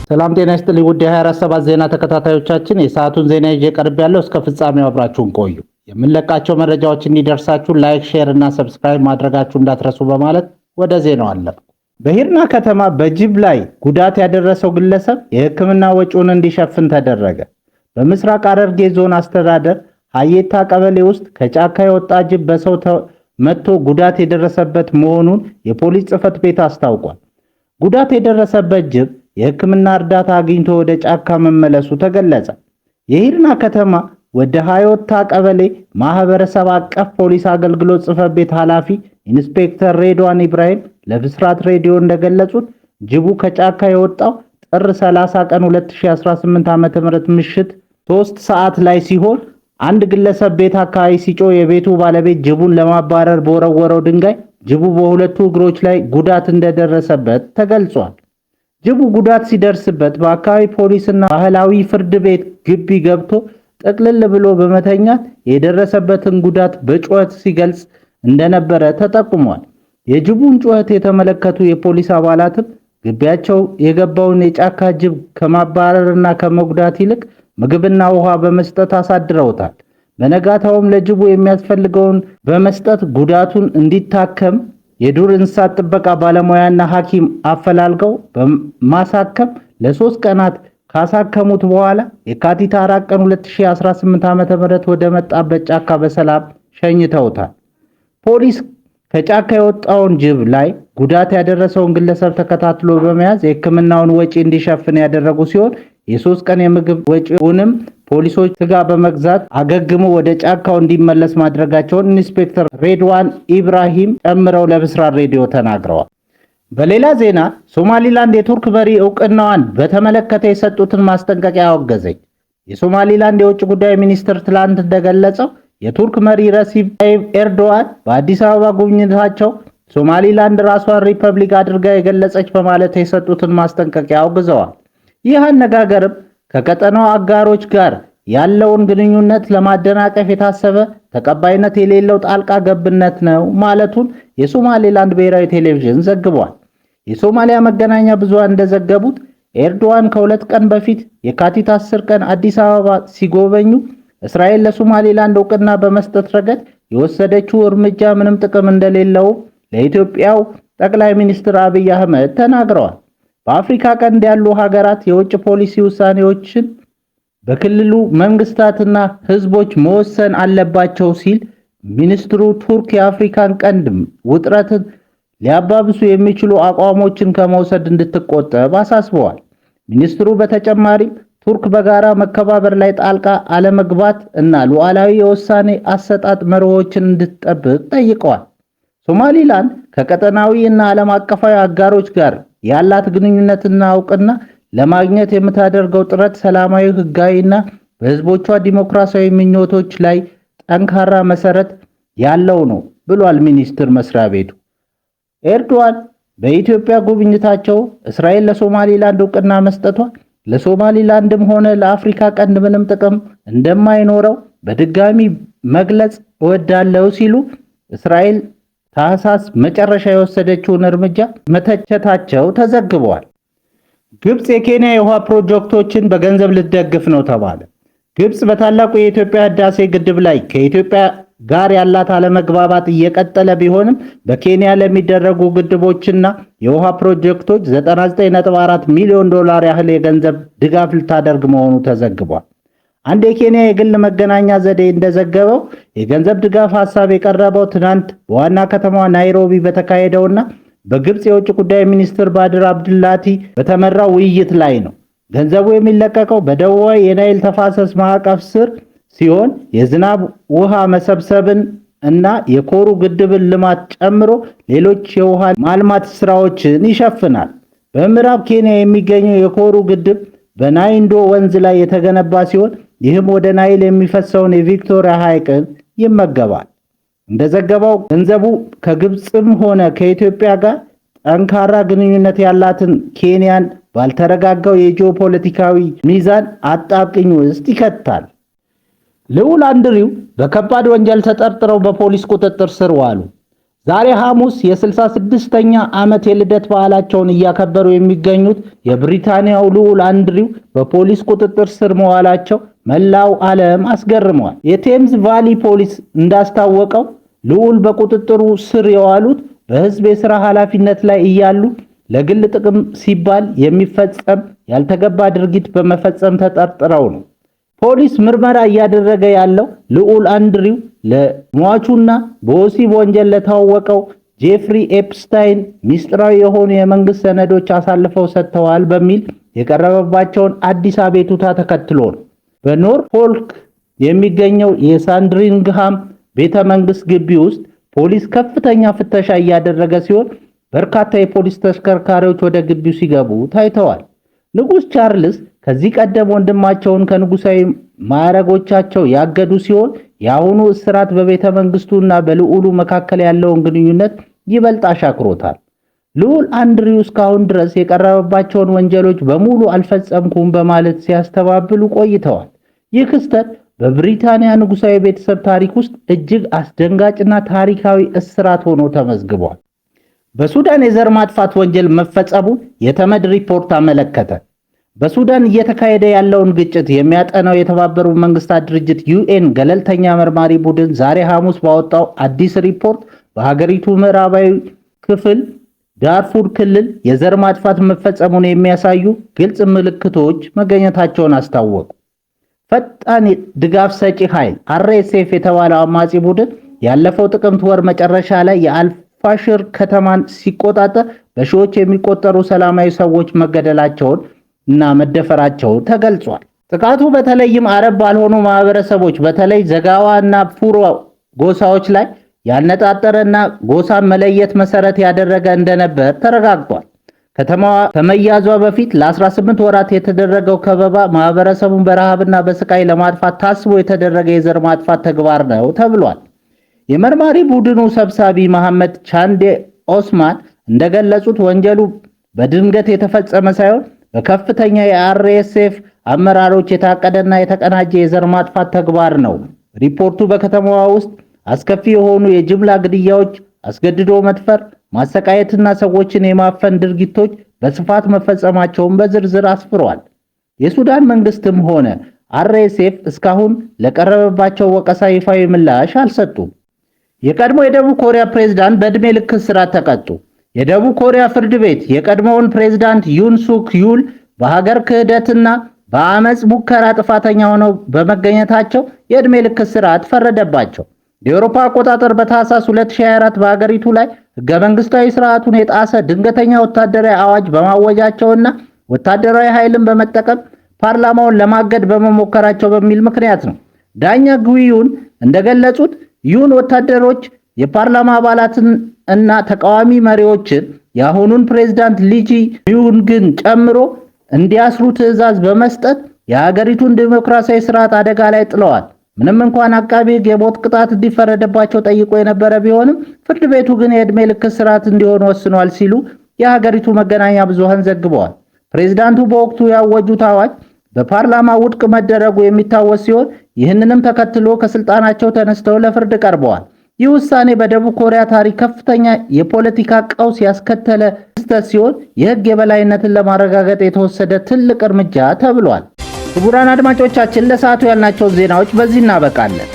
ሰላም ጤና ይስጥልኝ ውድ የ24/7 ዜና ተከታታዮቻችን፣ የሰዓቱን ዜና ይዤ ቀርቤያለሁ። እስከ ፍጻሜው አብራችሁን ቆዩ። የምንለቃቸው መረጃዎች እንዲደርሳችሁ ላይክ፣ ሼር እና ሰብስክራይብ ማድረጋችሁ እንዳትረሱ በማለት ወደ ዜናው አለፍኩ። በሂርና ከተማ በጅብ ላይ ጉዳት ያደረሰው ግለሰብ የሕክምና ወጪውን እንዲሸፍን ተደረገ። በምስራቅ ሐረርጌ ዞን አስተዳደር ሀየታ ቀበሌ ውስጥ ከጫካ የወጣ ጅብ በሰው መጥቶ ጉዳት የደረሰበት መሆኑን የፖሊስ ጽሕፈት ቤት አስታውቋል። ጉዳት የደረሰበት ጅብ የሕክምና እርዳታ አግኝቶ ወደ ጫካ መመለሱ ተገለጸ። የሂርና ከተማ ወደ ሀየታ ቀበሌ ማህበረሰብ አቀፍ ፖሊስ አገልግሎት ጽሕፈት ቤት ኃላፊ ኢንስፔክተር ሬድዋን ኢብራሂም ለብስራት ሬዲዮ እንደገለጹት ጅቡ ከጫካ የወጣው ጥር 30 ቀን 2018 ዓ.ም ምሽት 3 ሰዓት ላይ ሲሆን አንድ ግለሰብ ቤት አካባቢ ሲጮህ የቤቱ ባለቤት ጅቡን ለማባረር በወረወረው ድንጋይ ጅቡ በሁለቱ እግሮች ላይ ጉዳት እንደደረሰበት ተገልጿል። ጅቡ ጉዳት ሲደርስበት በአካባቢ ፖሊስና ባህላዊ ፍርድ ቤት ግቢ ገብቶ ጠቅልል ብሎ በመተኛት የደረሰበትን ጉዳት በጩኸት ሲገልጽ እንደነበረ ተጠቁሟል። የጅቡን ጩኸት የተመለከቱ የፖሊስ አባላትም ግቢያቸው የገባውን የጫካ ጅብ ከማባረርና ከመጉዳት ይልቅ ምግብና ውሃ በመስጠት አሳድረውታል። በነጋታውም ለጅቡ የሚያስፈልገውን በመስጠት ጉዳቱን እንዲታከም የዱር እንስሳት ጥበቃ ባለሙያና ሐኪም አፈላልገው በማሳከም ለ3 ቀናት ካሳከሙት በኋላ የካቲት 4 ቀን 2018 ዓ.ም ወደ መጣበት ጫካ በሰላም ሸኝተውታል። ፖሊስ ከጫካ የወጣውን ጅብ ላይ ጉዳት ያደረሰውን ግለሰብ ተከታትሎ በመያዝ የሕክምናውን ወጪ እንዲሸፍን ያደረጉ ሲሆን የ3 ቀን የምግብ ወጪውንም ፖሊሶች ስጋ በመግዛት አገግሞ ወደ ጫካው እንዲመለስ ማድረጋቸውን ኢንስፔክተር ሬድዋን ኢብራሂም ጨምረው ለብስራት ሬዲዮ ተናግረዋል። በሌላ ዜና ሶማሊላንድ የቱርክ መሪ እውቅናዋን በተመለከተ የሰጡትን ማስጠንቀቂያ አወገዘች። የሶማሊላንድ የውጭ ጉዳይ ሚኒስትር ትላንት እንደገለጸው የቱርክ መሪ ረሲብ ታይብ ኤርዶዋን በአዲስ አበባ ጉብኝታቸው ሶማሊላንድ ራሷን ሪፐብሊክ አድርጋ የገለጸች በማለት የሰጡትን ማስጠንቀቂያ አውግዘዋል። ይህ አነጋገርም ከቀጠናው አጋሮች ጋር ያለውን ግንኙነት ለማደናቀፍ የታሰበ ተቀባይነት የሌለው ጣልቃ ገብነት ነው ማለቱን የሶማሊላንድ ብሔራዊ ቴሌቪዥን ዘግቧል። የሶማሊያ መገናኛ ብዙሃን እንደዘገቡት ኤርዶዋን ከ2 ቀን በፊት የካቲት 10 ቀን አዲስ አበባ ሲጎበኙ እስራኤል ለሶማሊላንድ እውቅና በመስጠት ረገድ የወሰደችው እርምጃ ምንም ጥቅም እንደሌለው ለኢትዮጵያው ጠቅላይ ሚኒስትር አብይ አህመድ ተናግረዋል። በአፍሪካ ቀንድ ያሉ ሀገራት የውጭ ፖሊሲ ውሳኔዎችን በክልሉ መንግስታትና ህዝቦች መወሰን አለባቸው ሲል ሚኒስትሩ ቱርክ የአፍሪካን ቀንድ ውጥረትን ሊያባብሱ የሚችሉ አቋሞችን ከመውሰድ እንድትቆጠብ አሳስበዋል። ሚኒስትሩ በተጨማሪም ቱርክ በጋራ መከባበር ላይ ጣልቃ አለመግባት እና ሉዓላዊ የውሳኔ አሰጣጥ መርሆችን እንድትጠብቅ ጠይቀዋል። ሶማሊላንድ ከቀጠናዊ እና ዓለም አቀፋዊ አጋሮች ጋር ያላት ግንኙነትና እውቅና ለማግኘት የምታደርገው ጥረት ሰላማዊ፣ ህጋዊና በህዝቦቿ ዲሞክራሲያዊ ምኞቶች ላይ ጠንካራ መሰረት ያለው ነው ብሏል ሚኒስቴር መስሪያ ቤቱ። ኤርዶዋን በኢትዮጵያ ጉብኝታቸው እስራኤል ለሶማሊላንድ እውቅና መስጠቷ ለሶማሊላንድም ሆነ ለአፍሪካ ቀንድ ምንም ጥቅም እንደማይኖረው በድጋሚ መግለጽ እወዳለሁ ሲሉ እስራኤል ታህሳስ መጨረሻ የወሰደችውን እርምጃ መተቸታቸው ተዘግቧል። ግብጽ የኬንያ የውሃ ፕሮጀክቶችን በገንዘብ ልትደግፍ ነው ተባለ። ግብጽ በታላቁ የኢትዮጵያ ህዳሴ ግድብ ላይ ከኢትዮጵያ ጋር ያላት አለመግባባት እየቀጠለ ቢሆንም በኬንያ ለሚደረጉ ግድቦችና የውሃ ፕሮጀክቶች $99.4 ሚሊዮን ያህል የገንዘብ ድጋፍ ልታደርግ መሆኑ ተዘግቧል። አንድ የኬንያ የግል መገናኛ ዘዴ እንደዘገበው የገንዘብ ድጋፍ ሐሳብ የቀረበው ትናንት በዋና ከተማዋ ናይሮቢ በተካሄደውና በግብጽ የውጭ ጉዳይ ሚኒስትር ባድር አብዱላቲ በተመራው ውይይት ላይ ነው። ገንዘቡ የሚለቀቀው በደቡባዊ የናይል ተፋሰስ ማዕቀፍ ስር ሲሆን የዝናብ ውሃ መሰብሰብን እና የኮሩ ግድብን ልማት ጨምሮ ሌሎች የውሃ ማልማት ስራዎችን ይሸፍናል። በምዕራብ ኬንያ የሚገኘው የኮሩ ግድብ በናይንዶ ወንዝ ላይ የተገነባ ሲሆን ይህም ወደ ናይል የሚፈሰውን የቪክቶሪያ ሐይቅን ይመገባል። እንደዘገባው ገንዘቡ ከግብጽም ሆነ ከኢትዮጵያ ጋር ጠንካራ ግንኙነት ያላትን ኬንያን ባልተረጋጋው የጂኦፖለቲካዊ ሚዛን አጣብቂኝ ውስጥ ይከታል። ልዑል አንድሪው በከባድ ወንጀል ተጠርጥረው በፖሊስ ቁጥጥር ስር ዋሉ። ዛሬ ሐሙስ የ66ኛ ዓመት የልደት በዓላቸውን እያከበሩ የሚገኙት የብሪታንያው ልዑል አንድሪው በፖሊስ ቁጥጥር ስር መዋላቸው መላው ዓለም አስገርመዋል። የቴምዝ ቫሊ ፖሊስ እንዳስታወቀው ልዑል በቁጥጥሩ ስር የዋሉት በሕዝብ የሥራ ኃላፊነት ላይ እያሉ ለግል ጥቅም ሲባል የሚፈጸም ያልተገባ ድርጊት በመፈጸም ተጠርጥረው ነው። ፖሊስ ምርመራ እያደረገ ያለው ልዑል አንድሪው ለሟቹና በወሲብ ወንጀል ለታወቀው ጄፍሪ ኤፕስታይን ሚስጥራዊ የሆኑ የመንግስት ሰነዶች አሳልፈው ሰጥተዋል በሚል የቀረበባቸውን አዲስ አቤቱታ ተከትሎ ነው። በኖርፎልክ የሚገኘው የሳንድሪንግሃም ቤተ መንግስት ግቢ ውስጥ ፖሊስ ከፍተኛ ፍተሻ እያደረገ ሲሆን በርካታ የፖሊስ ተሽከርካሪዎች ወደ ግቢው ሲገቡ ታይተዋል። ንጉስ ቻርልስ ከዚህ ቀደም ወንድማቸውን ከንጉሳዊ ማዕረጎቻቸው ያገዱ ሲሆን የአሁኑ እስራት በቤተ መንግስቱና በልዑሉ መካከል ያለውን ግንኙነት ይበልጥ አሻክሮታል። ልዑል አንድሪው እስካሁን ድረስ የቀረበባቸውን ወንጀሎች በሙሉ አልፈጸምኩም በማለት ሲያስተባብሉ ቆይተዋል። ይህ ክስተት በብሪታንያ ንጉሳዊ ቤተሰብ ታሪክ ውስጥ እጅግ አስደንጋጭና ታሪካዊ እስራት ሆኖ ተመዝግቧል። በሱዳን የዘር ማጥፋት ወንጀል መፈጸሙ የተመድ ሪፖርት አመለከተ። በሱዳን እየተካሄደ ያለውን ግጭት የሚያጠናው የተባበሩት መንግስታት ድርጅት ዩኤን ገለልተኛ መርማሪ ቡድን ዛሬ ሐሙስ ባወጣው አዲስ ሪፖርት በሀገሪቱ ምዕራባዊ ክፍል ዳርፉር ክልል የዘር ማጥፋት መፈጸሙን የሚያሳዩ ግልጽ ምልክቶች መገኘታቸውን አስታወቁ። ፈጣን ድጋፍ ሰጪ ኃይል RSF የተባለው አማጺ ቡድን ያለፈው ጥቅምት ወር መጨረሻ ላይ የአልፋሽር ከተማን ሲቆጣጠር በሺዎች የሚቆጠሩ ሰላማዊ ሰዎች መገደላቸውን እና መደፈራቸው ተገልጿል። ጥቃቱ በተለይም አረብ ባልሆኑ ማህበረሰቦች በተለይ ዘጋዋ እና ፉሮ ጎሳዎች ላይ ያነጣጠረና ጎሳን መለየት መሰረት ያደረገ እንደነበር ተረጋግጧል። ከተማዋ ከመያዟ በፊት ለ18 ወራት የተደረገው ከበባ ማህበረሰቡን በረሃብና በስቃይ ለማጥፋት ታስቦ የተደረገ የዘር ማጥፋት ተግባር ነው ተብሏል። የመርማሪ ቡድኑ ሰብሳቢ መሐመድ ቻንዴ ኦስማን እንደገለጹት ወንጀሉ በድንገት የተፈጸመ ሳይሆን በከፍተኛ የRSF አመራሮች የታቀደና የተቀናጀ የዘር ማጥፋት ተግባር ነው። ሪፖርቱ በከተማዋ ውስጥ አስከፊ የሆኑ የጅምላ ግድያዎች፣ አስገድዶ መድፈር፣ ማሰቃየትና ሰዎችን የማፈን ድርጊቶች በስፋት መፈጸማቸውን በዝርዝር አስፍሯል። የሱዳን መንግስትም ሆነ RSF እስካሁን ለቀረበባቸው ወቀሳ ይፋዊ ምላሽ አልሰጡም። የቀድሞ የደቡብ ኮሪያ ፕሬዝዳንት በዕድሜ ልክ እስራት ተቀጡ። የደቡብ ኮሪያ ፍርድ ቤት የቀድሞውን ፕሬዝዳንት ዩን ሱክ ዩል በሀገር ክህደትና በአመጽ ሙከራ ጥፋተኛ ሆነው በመገኘታቸው የዕድሜ ልክ እስራት ፈረደባቸው። የአውሮፓ አቆጣጠር በታህሳስ 2024 በሀገሪቱ ላይ ህገ መንግስታዊ ስርዓቱን የጣሰ ድንገተኛ ወታደራዊ አዋጅ በማወጃቸውና ወታደራዊ ኃይልን በመጠቀም ፓርላማውን ለማገድ በመሞከራቸው በሚል ምክንያት ነው። ዳኛ ጉዩን እንደገለጹት ዩን ወታደሮች የፓርላማ አባላትን እና ተቃዋሚ መሪዎችን የአሁኑን ፕሬዝዳንት ሊጂ ሚዩንግን ጨምሮ እንዲያስሩ ትዕዛዝ በመስጠት የሀገሪቱን ዲሞክራሲያዊ ስርዓት አደጋ ላይ ጥለዋል። ምንም እንኳን አቃቤ ሕግ የሞት ቅጣት እንዲፈረደባቸው ጠይቆ የነበረ ቢሆንም ፍርድ ቤቱ ግን የዕድሜ ልክ እስራት እንዲሆን ወስኗል ሲሉ የሀገሪቱ መገናኛ ብዙሃን ዘግበዋል። ፕሬዝዳንቱ በወቅቱ ያወጁት አዋጅ በፓርላማ ውድቅ መደረጉ የሚታወስ ሲሆን ይህንንም ተከትሎ ከስልጣናቸው ተነስተው ለፍርድ ቀርበዋል። ይህ ውሳኔ በደቡብ ኮሪያ ታሪክ ከፍተኛ የፖለቲካ ቀውስ ያስከተለ ክስተት ሲሆን የህግ የበላይነትን ለማረጋገጥ የተወሰደ ትልቅ እርምጃ ተብሏል። ክቡራን አድማጮቻችን ለሰዓቱ ያልናቸው ዜናዎች በዚህ እናበቃለን።